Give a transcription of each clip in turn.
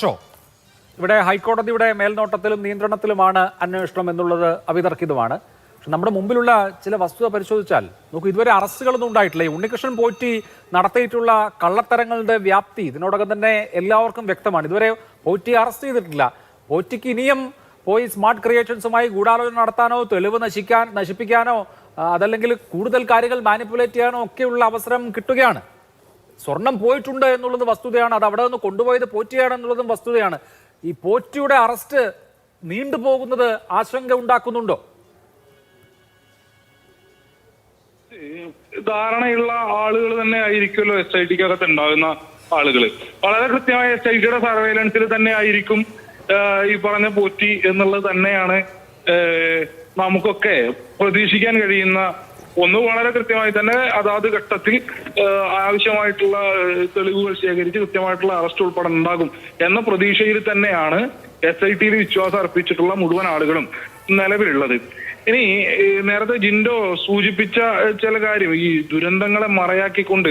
Show ഇവിടെ ഹൈക്കോടതിയുടെ മേൽനോട്ടത്തിലും നിയന്ത്രണത്തിലുമാണ് അന്വേഷണം എന്നുള്ളത് അവിതർക്കിതമാണ്. പക്ഷെ നമ്മുടെ മുമ്പിലുള്ള ചില വസ്തുത പരിശോധിച്ചാൽ നോക്കൂ, ഇതുവരെ അറസ്റ്റുകളൊന്നും ഉണ്ടായിട്ടില്ല. ഉണ്ണികൃഷ്ണൻ പോറ്റി നടത്തിയിട്ടുള്ള കള്ളത്തരങ്ങളുടെ വ്യാപ്തി ഇതിനോടകം തന്നെ എല്ലാവർക്കും വ്യക്തമാണ്. ഇതുവരെ പോറ്റി അറസ്റ്റ് ചെയ്തിട്ടില്ല. പോറ്റിക്ക് ഇനിയും പോയി സ്മാർട്ട് ക്രിയേഷൻസുമായി ഗൂഢാലോചന നടത്താനോ തെളിവ് നശിപ്പിക്കാനോ അതല്ലെങ്കിൽ കൂടുതൽ കാര്യങ്ങൾ മാനിപ്പുലേറ്റ് ചെയ്യാനോ ഒക്കെയുള്ള അവസരം കിട്ടുകയാണ്. സ്വർണം പോയിട്ടുണ്ട് എന്നുള്ളത് വസ്തുതയാണ്. അത് അവിടെ നിന്ന് കൊണ്ടുപോയത് പോറ്റിയാണ് എന്നുള്ളതും വസ്തുതയാണ്. ഈ പോറ്റിയുടെ അറസ്റ്റ് നീണ്ടുപോകുന്നത് ആശങ്ക ഉണ്ടാക്കുന്നുണ്ടോ? ധാരണയുള്ള ആളുകൾ തന്നെ ആയിരിക്കുമല്ലോ SIT-ക്കകത്ത് ഉണ്ടാകുന്ന ആളുകൾ. വളരെ കൃത്യമായ SIT-യുടെ സർവൈലൻസിൽ തന്നെ ആയിരിക്കും ഈ പറഞ്ഞ പോറ്റി എന്നുള്ളത് തന്നെയാണ് നമുക്കൊക്കെ പ്രതീക്ഷിക്കാൻ കഴിയുന്ന ഒന്ന്. വളരെ കൃത്യമായി തന്നെ അതാത് ഘട്ടത്തിൽ ആവശ്യമായിട്ടുള്ള തെളിവുകൾ ശേഖരിച്ച് കൃത്യമായിട്ടുള്ള അറസ്റ്റ് ഉൾപ്പെടെ ഉണ്ടാകും എന്ന പ്രതീക്ഷയിൽ തന്നെയാണ് SIT-യിൽ വിശ്വാസം അർപ്പിച്ചിട്ടുള്ള മുഴുവൻ ആളുകളും നിലവിലുള്ളത്. ഇനി നേരത്തെ ജിൻഡോ സൂചിപ്പിച്ച ചില കാര്യം, ഈ ദുരന്തങ്ങളെ മറയാക്കിക്കൊണ്ട്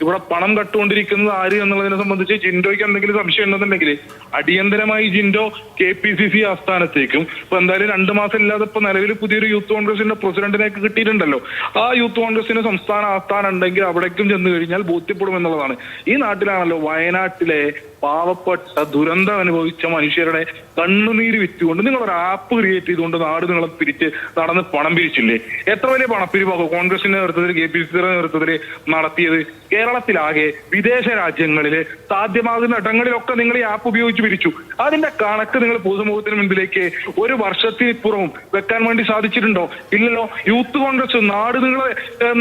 ഇവിടെ പണം കട്ടുകൊണ്ടിരിക്കുന്നത് ആര് എന്നുള്ളതിനെ സംബന്ധിച്ച് ജിൻഡോയ്ക്ക് എന്തെങ്കിലും സംശയം ഉണ്ടെന്നുണ്ടെങ്കിൽ അടിയന്തരമായി ജിൻഡോ KPCC ആസ്ഥാനത്തേക്കും ഇപ്പൊ എന്തായാലും 2 മാസം ഇല്ലാതെ ഇപ്പൊ നിലവിൽ പുതിയൊരു യൂത്ത് കോൺഗ്രസിന്റെ പ്രസിഡന്റിനേക്ക് കിട്ടിയിട്ടുണ്ടല്ലോ, ആ യൂത്ത് കോൺഗ്രസിന് സംസ്ഥാന ആസ്ഥാനം ഉണ്ടെങ്കിൽ അവിടേക്കും ചെന്ന് കഴിഞ്ഞാൽ ബോധ്യപ്പെടും എന്നുള്ളതാണ്. ഈ നാട്ടിലാണല്ലോ വയനാട്ടിലെ പാവപ്പെട്ട ദുരന്തം അനുഭവിച്ച മനുഷ്യരുടെ കണ്ണുനീര് വിറ്റുകൊണ്ട് നിങ്ങളൊരു ആപ്പ് ക്രിയേറ്റ് ചെയ്തുകൊണ്ട് നാട് നിങ്ങളെ പിരിച്ച് നടന്ന് പണം പിരിച്ചില്ലേ? എത്ര വലിയ പണപ്പിരിവാക്കും കോൺഗ്രസിന്റെ നേതൃത്വത്തിൽ KPCCയുടെ നേതൃത്വത്തിൽ നടത്തിയത്? കേരളത്തിലാകെ വിദേശ രാജ്യങ്ങളില് സാധ്യമാകുന്ന ഇടങ്ങളിലൊക്കെ നിങ്ങൾ ഈ ആപ്പ് ഉപയോഗിച്ച് പിരിച്ചു. അതിന്റെ കണക്ക് നിങ്ങൾ പൊതുസമൂഹത്തിന് മുൻപിലേക്ക് ഒരു വർഷത്തിനിപ്പുറവും വെക്കാൻ വേണ്ടി സാധിച്ചിട്ടുണ്ടോ? ഇല്ലല്ലോ. യൂത്ത് കോൺഗ്രസ് നാട് നിങ്ങളെ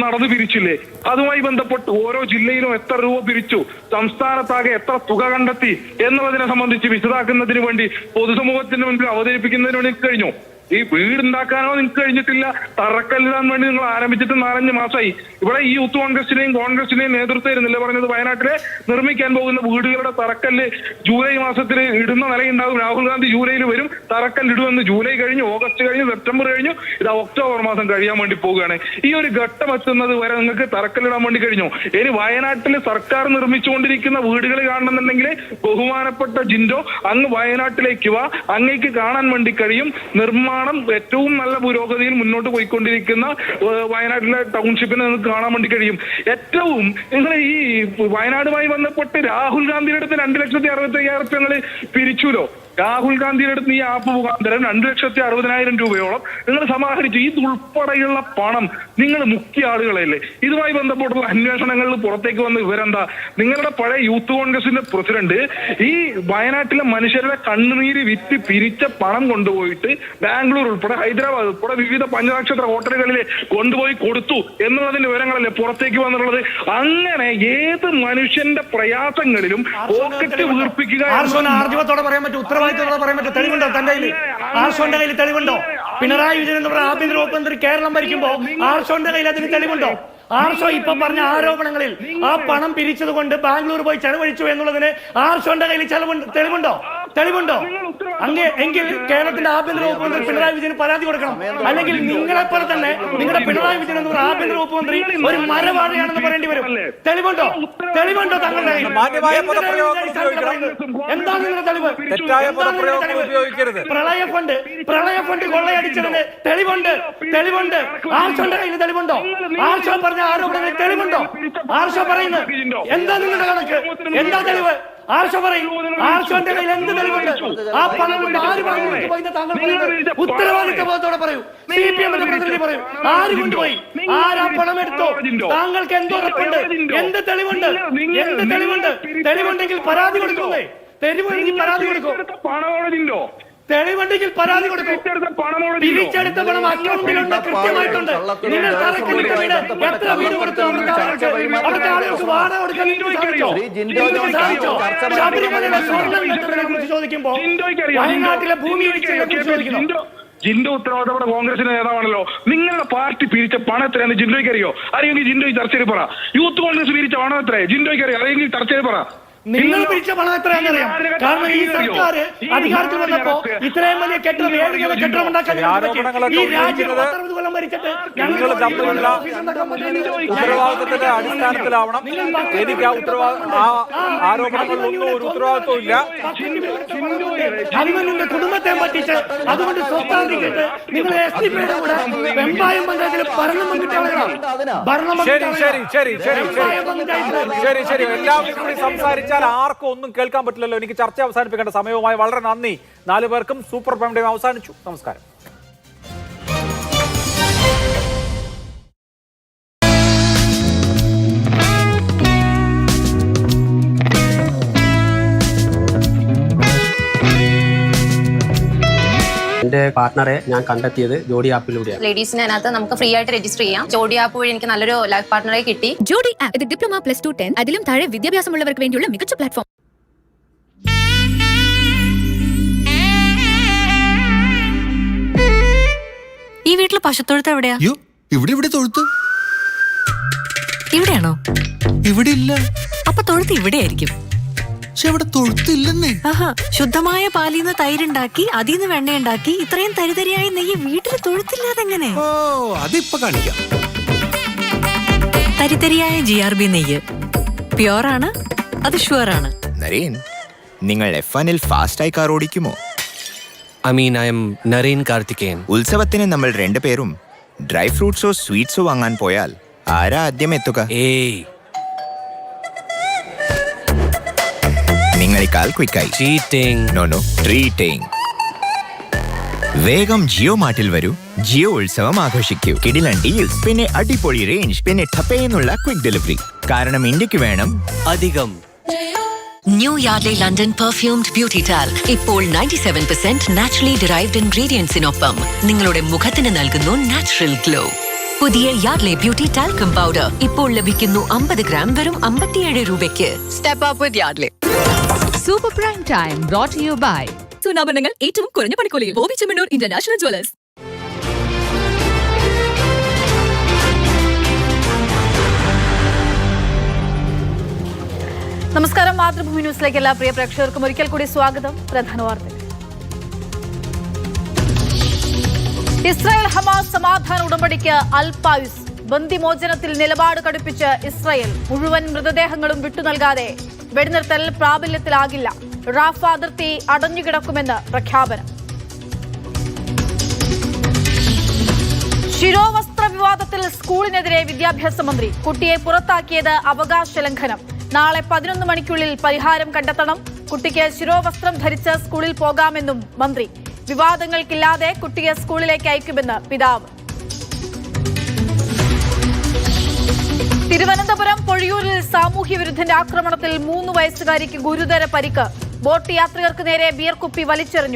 നടന്നു പിരിച്ചില്ലേ? അതുമായി ബന്ധപ്പെട്ട് ഓരോ ജില്ലയിലും എത്ര രൂപ പിരിച്ചു, സംസ്ഥാനത്താകെ എത്ര തുക കണ്ടെത്തി എന്നുള്ളതിനെ സംബന്ധിച്ച് വിശദാക്കുന്നതിന് വേണ്ടി പൊതുസമൂഹത്തിന് മുൻപിൽ അവതരിപ്പിക്കുന്നതിന് വേണ്ടി കഴിഞ്ഞു. ഈ വീടുണ്ടാക്കാനോ നിങ്ങൾക്ക് കഴിഞ്ഞിട്ടില്ല. തറക്കല്ലിടാൻ വേണ്ടി നിങ്ങൾ ആരംഭിച്ചിട്ട് 4-5 മാസമായി. ഇവിടെ ഈ യൂത്ത് കോൺഗ്രസിനെയും നേതൃത്വമായിരുന്നില്ല പറഞ്ഞത് വയനാട്ടിലെ നിർമ്മിക്കാൻ പോകുന്ന വീടുകളുടെ തറക്കല്ല് ജൂലൈ മാസത്തിൽ ഇടുന്ന നിലയുണ്ടാകും. രാഹുൽ ഗാന്ധി ജൂലൈയിൽ വരും, തറക്കല്ലിടുമെന്ന്. ജൂലൈ കഴിഞ്ഞു, ഓഗസ്റ്റ് കഴിഞ്ഞു, സെപ്റ്റംബർ കഴിഞ്ഞു, ഇതാ ഒക്ടോബർ മാസം കഴിയാൻ വേണ്ടി പോവുകയാണ്. ഈ ഒരു ഘട്ടം എത്തുന്നത് വരെ നിങ്ങൾക്ക് തറക്കല്ലിടാൻ വേണ്ടി കഴിഞ്ഞു. ഇനി വയനാട്ടിൽ സർക്കാർ നിർമ്മിച്ചുകൊണ്ടിരിക്കുന്ന വീടുകൾ കാണണമെന്നുണ്ടെങ്കിൽ ബഹുമാനപ്പെട്ട ജിൻഡോ അങ്ങ് വയനാട്ടിലേക്ക് വാ, അങ്ങേക്ക് കാണാൻ വേണ്ടി കഴിയും. നിർമ്മാണം ഏറ്റവും നല്ല പുരോഗതിയിൽ മുന്നോട്ട് പോയിക്കൊണ്ടിരിക്കുന്ന വയനാട്ടിലെ ടൗൺഷിപ്പിനെ നിങ്ങൾക്ക് കാണാൻ വേണ്ടി കഴിയും. ഏറ്റവും നിങ്ങൾ ഈ വയനാടുമായി ബന്ധപ്പെട്ട് രാഹുൽ ഗാന്ധിയുടെ അടുത്ത് 2,65,000 പിരിച്ചുല്ലോ. രാഹുൽ ഗാന്ധിയുടെ അടുത്ത് ഈ ആപ്പ് മുഖാന്തരം 2,60,000 രൂപയോളം നിങ്ങൾ സമാഹരിച്ചു. ഇതുൾപ്പെടെയുള്ള പണം നിങ്ങൾ മുഖ്യ ആളുകളല്ലേ? ഇതുമായി ബന്ധപ്പെട്ടുള്ള അന്വേഷണങ്ങളിൽ പുറത്തേക്ക് വന്ന വിവരെന്താ? നിങ്ങളുടെ പഴയ യൂത്ത് കോൺഗ്രസിന്റെ പ്രസിഡന്റ് ഈ വയനാട്ടിലെ മനുഷ്യരുടെ കണ്ണുനീര് വിറ്റ് പിരിച്ച പണം കൊണ്ടുപോയിട്ട് ബാംഗ്ലൂർ ഉൾപ്പെടെ ഹൈദരാബാദ് ഉൾപ്പെടെ വിവിധ പഞ്ചനക്ഷത്ര ഹോട്ടലുകളിൽ കൊണ്ടുപോയി കൊടുത്തു എന്നുള്ളതിന്റെ വിവരങ്ങളല്ലേ പുറത്തേക്ക് വന്നിട്ടുള്ളത്? അങ്ങനെ ഏത് മനുഷ്യന്റെ പ്രയാസങ്ങളിലും പോക്കറ്റ് വീർപ്പിക്കുക പറയാൻ പറ്റും, ഉത്തരവാദിത്തത്തോടെ പറയാൻ പറ്റും. തെളിവുണ്ടോ തന്റെ കയ്യിൽ? ആർഷോന്റെ കയ്യിൽ തെളിവുണ്ടോ? പിണറായി വിജയൻ എന്ന് പറഞ്ഞ ആഭ്യന്തര വകുപ്പ് മന്ത്രി കേരളം ഭരിക്കുമ്പോ ആർഷോന്റെ കയ്യിൽ അതിന് തെളിവുണ്ടോ? ആർഷോ ഇപ്പൊ പറഞ്ഞ ആരോപണങ്ങളിൽ ആ പണം പിരിച്ചത് കൊണ്ട് ബാംഗ്ലൂർ പോയി ചെലവഴിച്ചു എന്നുള്ളതിന് ആർഷോന്റെ കയ്യിൽ തെളിവുണ്ടോ? എങ്കിൽ കേരളത്തിന്റെ ആഭ്യന്തര വകുപ്പ് മന്ത്രി പിണറായി വിജയന് പരാതി കൊടുക്കണം. അല്ലെങ്കിൽ നിങ്ങളെപ്പോലെ തന്നെ നിങ്ങളുടെ പിണറായി വിജയൻ എന്ന് പറഞ്ഞ ആഭ്യന്തര വകുപ്പ് മന്ത്രി ഒരു മരവാഴയാണെന്ന് പറയേണ്ടി വരും. തെളിവുണ്ടോ തങ്ങളുടെ കയ്യിൽ? എന്താണ് നിങ്ങളുടെ തെളിവ്? പ്രളയ ഫണ്ട് കൊള്ളയടിച്ചതിന് തെളിവുണ്ട്. ആർഷോന്റെ കയ്യിൽ തെളിവുണ്ടോ? ആർഷോ പറഞ്ഞ ആരോപണങ്ങളിൽ തെളിവുണ്ടോ? ആർഷോ പറയുന്നത് എന്താ? നിങ്ങളുടെ കണക്ക് എന്താ തെളിവ്? ആർഷോ പറയും. ആർഷോന്റെ കയ്യിൽ എന്ത് തെളിവുണ്ട്? ആ പണം കൊണ്ട് ആര് ബാംഗ്ലൂർക്ക് പോയി താങ്കൾ പറയുന്നത്? ഉത്തരവാദിത്ത ബോധത്തോടെ പറയും. CPM-ന്റെ പ്രതിനിധി പറയും ആര് കൊണ്ടുപോയി, ആരാ പണം എടുത്തോ? താങ്കൾക്ക് എന്തുറപ്പുണ്ട്? എന്ത് തെളിവുണ്ട്? തെളിവുണ്ടെങ്കിൽ പരാതി കൊടുക്കുന്നേ. തെളിവുണ്ടെങ്കിൽ പരാതി കൊടുക്കും. തെളിവുണ്ടെങ്കിൽ പരാതി കൊടുക്കും. പിരിച്ചെടുത്ത പണം അക്കൗണ്ടിലുണ്ട്, കൃത്യമായിട്ടുണ്ട്. നിങ്ങൾ തറക്കല്ലിട്ട വീട് എത്ര വീട് കൊടുത്തു? അവിടുത്തെ ആളുകൾക്ക് വാടക കൊടുക്കാൻ സാധിച്ചോ? ശബരിമലയിലെ സ്വർണ്ണം കിട്ടുന്നതിനെ കുറിച്ച് ചോദിക്കുമ്പോ വയനാട്ടിലെ ഭൂമി ഇടിച്ചതിനെ കുറിച്ച് ചോദിക്കുന്നു. ജിൻഡോ ഉത്തരവാദിത്തപ്പെട്ട കോൺഗ്രസിന്റെ നേതാവാണല്ലോ. നിങ്ങളുടെ പാർട്ടി പിരിച്ച പണം എത്രയാണെന്ന് ജിൻഡോയ്ക്ക് അറിയോ? അറിയെങ്കിൽ ജിൻഡോയ്ക്ക് ചർച്ചയിൽ പറ. യൂത്ത് കോൺഗ്രസ് പിരിച്ച പണം എത്ര ജിൻഡോയ്ക്ക് അറിയോ? അറിയെങ്കിൽ ചർച്ചയിൽ പറ. നിങ്ങൾ പിരിച്ച പണം എത്രയാണെന്നറിയാം. കാരണം ഈ സർക്കാർ അധികാരത്തിൽ വന്നപ്പോ ഇത്രയും വലിയ കെട്ടിടം 7 നില കെട്ടിടം ഉണ്ടാക്കാൻ ഈ രാജ്യം 60 കൊല്ലം ഭരിച്ചിട്ട് ഉത്തരവാദിത്തത്തിന്റെ അടിസ്ഥാനത്തിലാവണം. എനിക്ക് ആരോപണങ്ങളിലൊന്നും ഒരു ഉത്തരവാദിത്വം ഇല്ല. അഭിമന്യുന്റെ കുടുംബത്തെ പറ്റിച്ച് അതുകൊണ്ട് സ്വത്താധികരിച്ചിട്ട് നിങ്ങൾ എസ്ഡിപിയുടെ കൂടെ വെമ്പായം പഞ്ചായത്തിൽ ഭരണം പങ്കിട്ട ആളുകളാണ്. ശരി എല്ലാവരും കൂടി സംസാരിച്ചാൽ ആർക്കും ഒന്നും കേൾക്കാൻ പറ്റില്ലല്ലോ. എനിക്ക് ചർച്ച അവസാനിപ്പിക്കേണ്ട സമയവുമായി വളരെ നന്ദി. 4 പേർക്കും സൂപ്പർ പ്രൈം ടൈം അവസാനിച്ചു. നമസ്കാരം. എന്റെ പാർട്ണറെ ഞാൻ കണ്ടെത്തിയത് ജോഡി ആപ്പിലൂടെയാണ്. ലേഡീസിന് അതിനകത്ത് നമുക്ക് ഫ്രീ ആയിട്ട് രജിസ്റ്റർ ചെയ്യാം. ജോഡി ആപ്പ് വഴി എനിക്ക് നല്ലൊരു ലൈഫ് പാർട്ണറെ കിട്ടി. ജോഡി ആപ്പ് ഇത് ഡിപ്ലോമ +2 10 അതിലും താഴെ വിദ്യാഭ്യാസമുള്ളവർക്ക് വേണ്ടിയുള്ള മികച്ച പ്ലാറ്റ്ഫോം. ഈ വീട്ടിൽ പശുത്തൊഴുത്ത് എവിടെയാ? ഇവിടെ തൊഴുത്ത് ഇവിടെയാണോ? ഇവിടെ ഇല്ല. അപ്പൊ തൊഴുത്ത് ഇവിടെ ആയിരിക്കും. പക്ഷെ ഇവിടെ തൊഴുത്തില്ലെന്നേ. ആഹാ, ശുദ്ധമായ പാലിന്ന് തൈരുണ്ടാക്കി അതിന്ന് വെണ്ണയുണ്ടാക്കി ഇത്രയും തരിതരിയായി നെയ്യ് വീട്ടിൽ തൊഴുത്തില്ലാതെങ്ങനെ? ഓ, അതിപ്പോ കാണിക്കാം. തരിതരിയായ GRB നെയ്യ് പ്യുവറാണ്, അത് ഷുവറാണ്. നരേൻ, നിങ്ങൾ F1-ൽ ഫാസ്റ്റായി കാർ ഓടിക്കുമോ? I am Naren Karthikeyan. ഉത്സവത്തിന് നമ്മൾ 2 പേരും ഡ്രൈ ഫ്രൂട്ട്സോ സ്വീറ്റ്സോ വാങ്ങാൻ പോയാൽ ആരാ ആദ്യം എത്തുക? നിങ്ങളെക്കാൾ ക്വിക്കായി. ചീറ്റിംഗ്. No treating. വേഗം ജിയോ മാർട്ടിൽ വരൂ. ജിയോ ഉത്സവം ആഘോഷിക്കൂ. കിടിലൻ ഡീൽസ്, പിന്നെ അടിപൊളി റേഞ്ച്, പിന്നെ ടപ്പേന്നുള്ള ക്വിക്ക് ഡെലിവറി. കാരണം ഇന്ത്യക്ക് വേണം അധികം. New Yardley London perfumed beauty talc ഇപ്പോൾ 97% നാച്ചുറലി ഡിറൈവ്ഡ് ഇൻഗ്രീഡിയൻസിനൊപ്പം നിങ്ങളുടെ മുഖത്തിന് നൽകുന്നു നാച്ചുറൽ ഗ്ലോ. പുതിയ യാർഡ്ലി ബ്യൂട്ടി ടാൽക്കം പൗഡർ ഇപ്പോൾ ലഭിക്കുന്നു 50 ഗ്രാം വെറും 57 രൂപയ്ക്ക്. Step up with Yardley. Super prime time brought you by സുനാഭരണങ്ങൾ ഏറ്റവും കുറഞ്ഞ പണിക്കൂലിയിൽ ബോബി ചെമ്മണ്ണൂർ ഇന്റർനാഷണൽ ജ്വല്ലേഴ്സ്. നമസ്കാരം. മാതൃഭൂമി ന്യൂസിലേക്ക് എല്ലാ പ്രിയ പ്രേക്ഷകർക്കും ഒരിക്കൽ കൂടി സ്വാഗതം. പ്രധാന വാർത്തകൾ. ഇസ്രായേൽ ഹമാസ് സമാധാന ഉടമ്പടിക്ക് അൽപായുസ്. ബന്ദിമോചനത്തിൽ നിലപാട് കടുപ്പിച്ച് ഇസ്രായേൽ. മുഴുവൻ മൃതദേഹങ്ങളും വിട്ടുനൽകാതെ വെടിനിർത്തൽ പ്രാബല്യത്തിലാകില്ല. റാഫ അതിർത്തി അടഞ്ഞുകിടക്കുമെന്ന് പ്രഖ്യാപനം. ശിരോവസ്ത്ര വിവാദത്തിൽ സ്കൂളിനെതിരെ വിദ്യാഭ്യാസ മന്ത്രി. കുട്ടിയെ പുറത്താക്കിയത് അവകാശ ലംഘനം. നാളെ 11 മണിക്കുള്ളിൽ പരിഹാരം കണ്ടെത്തണം. കുട്ടിക്ക് ശിരോവസ്ത്രം ധരിച്ച് സ്കൂളിൽ പോകാമെന്നും മന്ത്രി. വിവാദങ്ങൾക്കില്ലാതെ കുട്ടിയെ സ്കൂളിലേക്ക് അയക്കുമെന്ന് പിതാവ്. തിരുവനന്തപുരം പൊഴിയൂരിൽ സാമൂഹ്യ വിരുദ്ധന്റെ ആക്രമണത്തിൽ 3 വയസ്സുകാരിക്ക് ഗുരുതര പരിക്ക്. ബോട്ട് യാത്രികർക്ക് നേരെ ബിയർ കുപ്പി വലിച്ചെറിഞ്ഞു.